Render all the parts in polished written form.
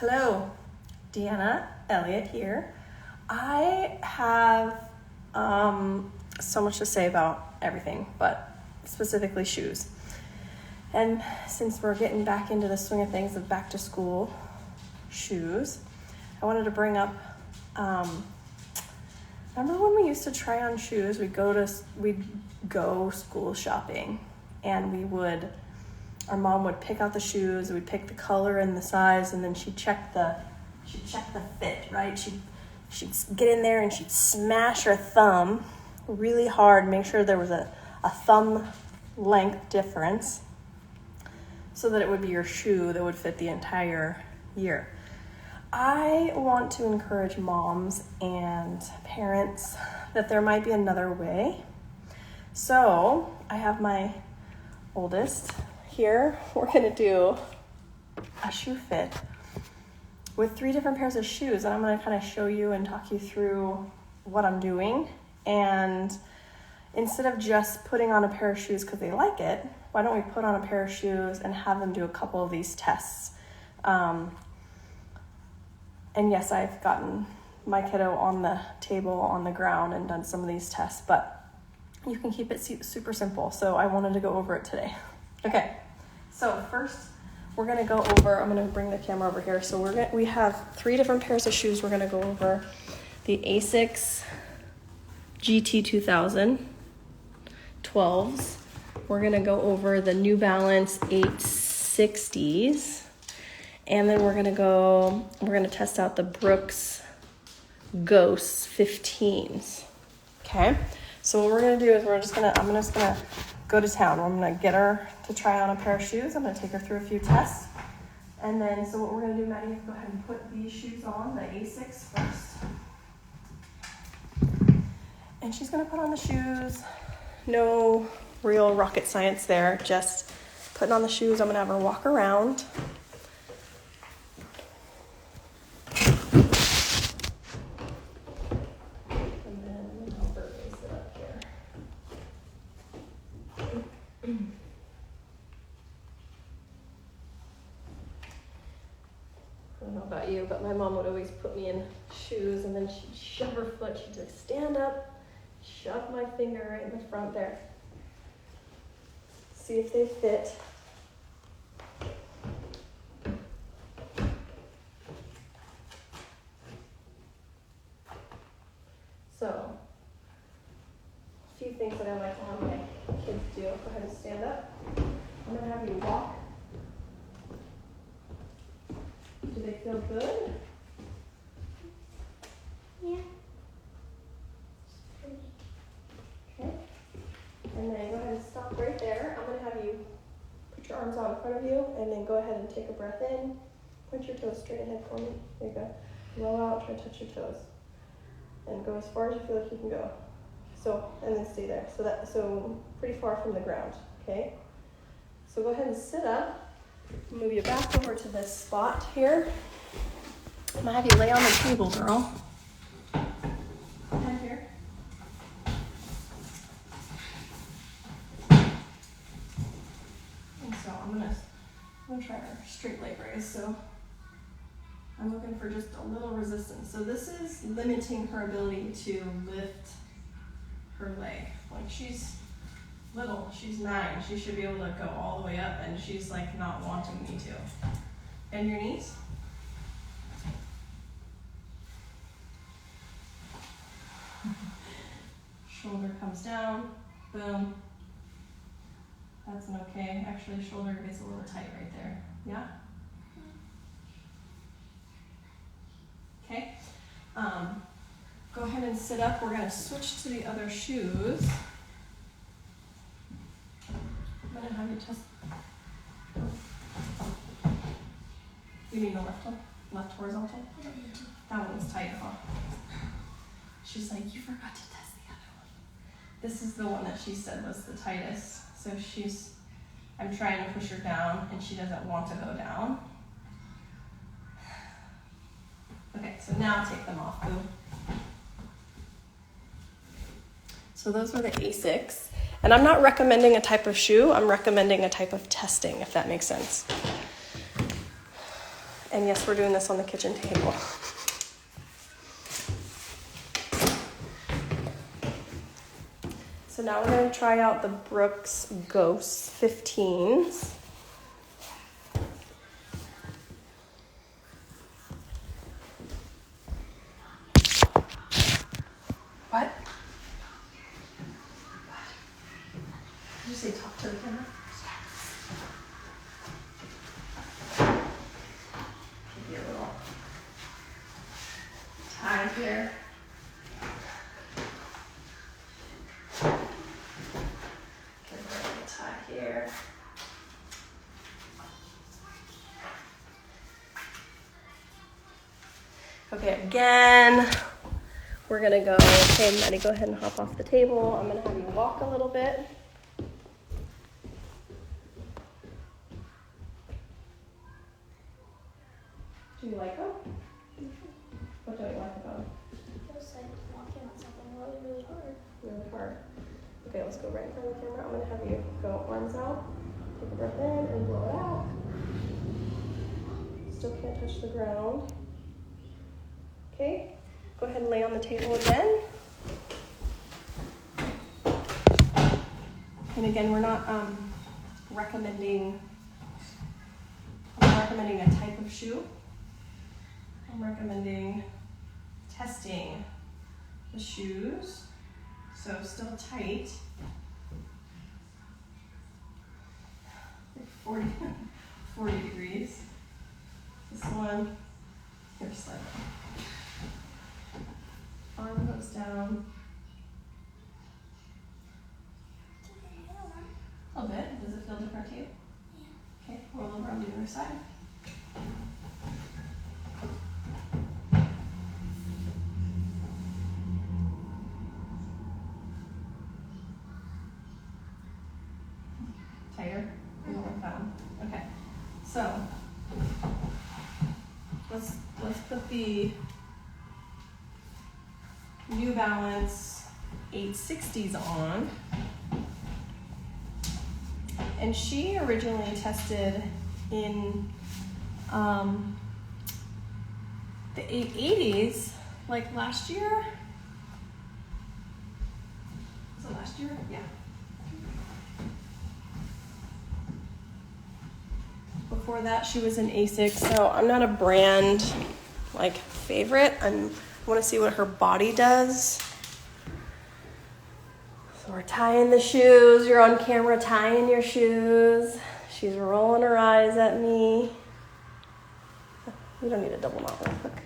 Hello, Deanna Elliott here. I have so much to say about everything, but specifically shoes. And since we're getting back into the swing of things of back to school shoes, I wanted to bring up, remember when we used to try on shoes? We'd go school shopping and our mom would pick out the shoes, we'd pick the color and the size, and then she'd check the fit, right? She'd get in there and she'd smash her thumb really hard, make sure there was a thumb length difference so that it would be your shoe that would fit the entire year. I want to encourage moms and parents that there might be another way. So I have my oldest here. We're going to do a shoe fit with 3 different pairs of shoes, and I'm going to kind of show you and talk you through what I'm doing. And instead of just putting on a pair of shoes because they like it, why don't we put on a pair of shoes and have them do a couple of these tests? And yes, I've gotten my kiddo on the table on the ground and done some of these tests, but you can keep it super simple. So I wanted to go over it today. Okay, so first we're gonna go over, I'm gonna bring the camera over here. So we have 3 different pairs of shoes. We're gonna go over the Asics GT 2000 12s. We're gonna go over the New Balance 860s. And then we're gonna test out the Brooks Ghosts 15s. Okay, so what we're gonna do is I'm just gonna go to town. I'm gonna get her to try on a pair of shoes. I'm gonna take her through a few tests. And then, so what we're gonna do, Maddie, is go ahead and put these shoes on, the Asics first. And she's gonna put on the shoes. No real rocket science there, just putting on the shoes. I'm gonna have her walk around. I don't know about you, but my mom would always put me in shoes and then she'd shove her foot. She'd like stand up, shove my finger right in the front there. See if they fit. So, a few things that I like to have my kids do. Go ahead and stand up. I'm going to have you walk. Do they feel good? Yeah. Okay. And then go ahead and stop right there. I'm going to have you put your arms out in front of you and then go ahead and take a breath in. Point your toes straight ahead for me. There you go. Roll out, try to touch your toes. And go as far as you feel like you can go. So, and then stay there. So pretty far from the ground, okay? So go ahead and sit up. Move your back over to this spot here. I'm gonna have you lay on the table, girl. Head here. And so I'm gonna try our straight leg raise. So I'm looking for just a little resistance. So this is limiting her ability to lift her leg. Like she's little, she's 9, she should be able to go all the way up, and she's like not wanting me to. Bend your knees. Shoulder comes down, boom. That's an okay. Actually, shoulder gets a little tight right there. Yeah? Okay. Go ahead and sit up. We're gonna switch to the other shoes. I'm gonna have you test. You mean the left one? Left horizontal? That one was tight, huh? She's like, you forgot to test the other one. This is the one that she said was the tightest. So I'm trying to push her down and she doesn't want to go down. Okay, so now take them off, boo. So those were the Asics. And I'm not recommending a type of shoe, I'm recommending a type of testing, if that makes sense. And yes, we're doing this on the kitchen table. So now we're going to try out the Brooks Ghost 15s. What? Did you say talk to the camera? Give you a little tie here. Here. Okay, again, we're gonna go, okay, Maddie, go ahead and hop off the table. I'm gonna have you walk a little bit. Do you like them? What don't you like about them? Just like walking on something really hard. Really hard. Okay, let's go right in front of the camera. I'm gonna have you go arms out, take a breath in and blow it out. Still can't touch the ground. Okay, go ahead and lay on the table again. And again, we're not recommending a type of shoe. I'm recommending testing the shoes. So still tight. 40 degrees. This one, here's slightly. Arm goes down. A little bit. Does it feel different to you? Yeah. Okay, roll over on the other side. Tighter? We don't like that one. Okay. So let's put the New Balance 860s on. And she originally tested in the 880s, like last year. Was it last year? Yeah. Before that, she was in Asics. So I'm not a brand like favorite. I want to see what her body does. So we're tying the shoes. You're on camera tying your shoes. She's rolling her eyes at me. We don't need a double knot real quick.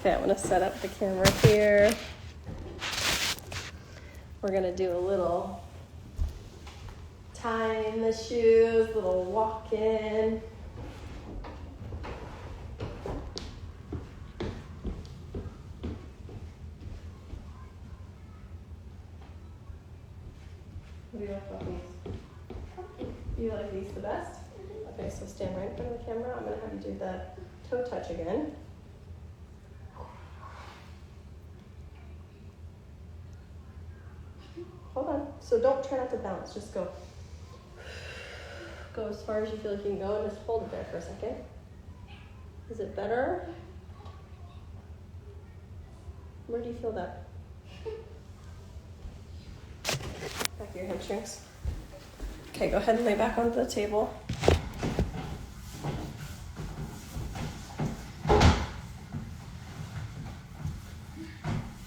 Okay, I'm gonna set up the camera here. We're gonna do a little tying the shoes, little walk in. What do you like about these? You like these the best? Okay, so stand right in front of the camera. I'm gonna have you do the toe touch again. Hold on. So don't try not to bounce. Just go. Go as far as you feel like you can go and just hold it there for a second. Is it better? Where do you feel that? Back of your hamstrings. Okay, go ahead and lay back onto the table.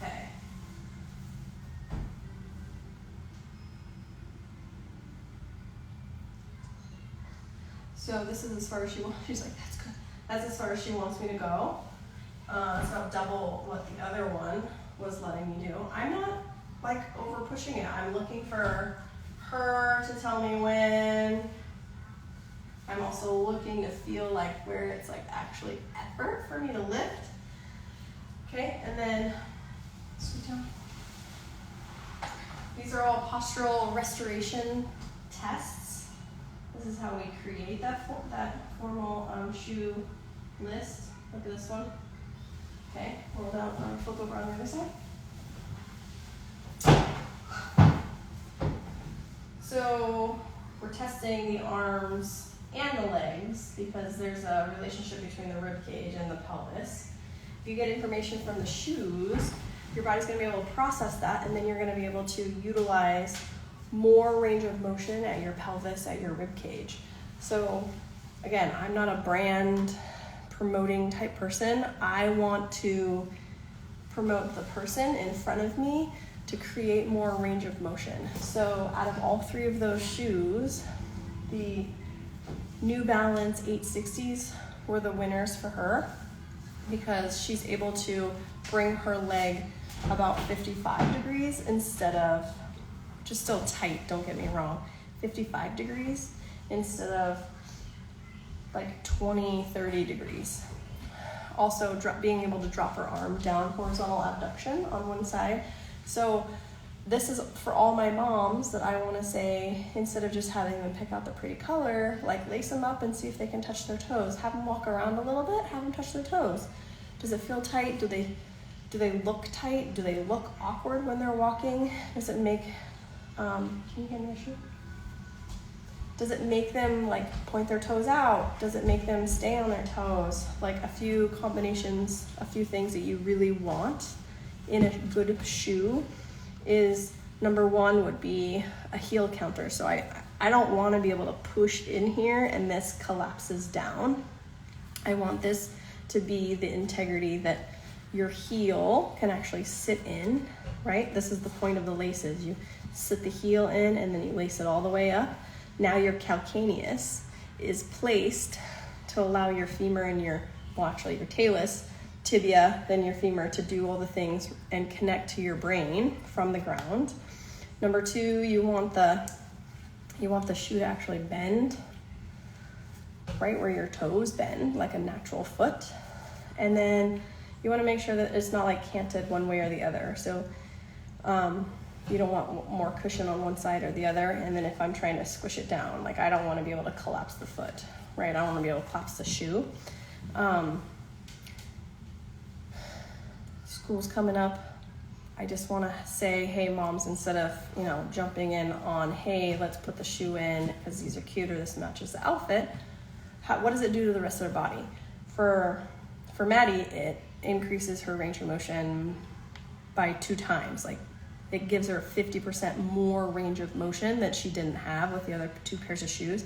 Okay. So this is as far as she wants. She's like, that's good. That's as far as she wants me to go. It's about double what the other one was letting me do. I'm not like over pushing it. I'm looking for her to tell me when. I'm also looking to feel like where it's like actually effort for me to lift. Okay, and then scoot down. These are all postural restoration tests. This is how we create that formal shoe list. Look at this one. Okay, roll down, flip over on the other side. So we're testing the arms and the legs because there's a relationship between the rib cage and the pelvis. If you get information from the shoes, your body's going to be able to process that, and then you're going to be able to utilize more range of motion at your pelvis, at your rib cage. So again, I'm not a brand promoting type person. I want to promote the person in front of me to create more range of motion. So out of all three of those shoes, the New Balance 860s were the winners for her because she's able to bring her leg about 55 degrees instead of, just still tight, don't get me wrong, 55 degrees instead of like 20, 30 degrees. Also being able to drop her arm down, horizontal abduction on one side. So this is for all my moms that I want to say, instead of just having them pick out the pretty color, like lace them up and see if they can touch their toes. Have them walk around a little bit, have them touch their toes. Does it feel tight? Do they look tight? Do they look awkward when they're walking? Does it make, can you hand me a shoe? Does it make them like point their toes out? Does it make them stay on their toes? Like a few combinations, a few things that you really want in a good shoe is, number one would be a heel counter. So I don't want to be able to push in here and this collapses down. I want this to be the integrity that your heel can actually sit in, right? This is the point of the laces. You sit the heel in and then you lace it all the way up. Now your calcaneus is placed to allow your femur and your talus, tibia, then your femur to do all the things and connect to your brain from the ground. Number two, you want the shoe to actually bend right where your toes bend, like a natural foot. And then you want to make sure that it's not like canted one way or the other. So you don't want more cushion on one side or the other. And then if I'm trying to squish it down, like I don't want to be able to collapse the foot, right? I don't want to be able to collapse the shoe. School's coming up. I just want to say, hey moms, instead of, jumping in on, hey, let's put the shoe in because these are cute or this matches the outfit. What does it do to the rest of their body? For Maddie, it increases her range of motion by 2 times. Like it gives her 50% more range of motion that she didn't have with the other 2 pairs of shoes.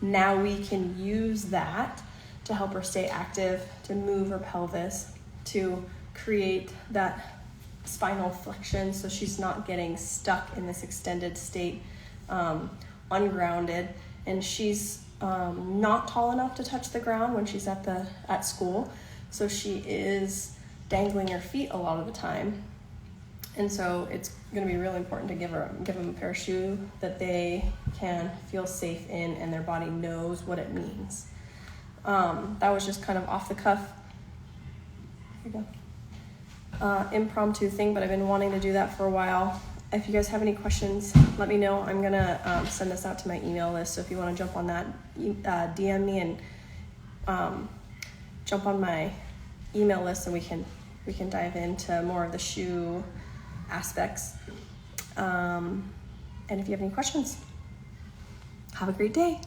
Now we can use that to help her stay active, to move her pelvis, to create that spinal flexion so she's not getting stuck in this extended state, ungrounded, and she's not tall enough to touch the ground when she's at school, so she is dangling her feet a lot of the time. And so it's going to be really important to give them a pair of shoes that they can feel safe in and their body knows what it means. That was just kind of off the cuff. Here you go. Impromptu thing, but I've been wanting to do that for a while. If you guys have any questions, let me know. I'm gonna send this out to my email list, so if you want to jump on that, DM me and jump on my email list, and we can dive into more of the shoe aspects. And if you have any questions, have a great day.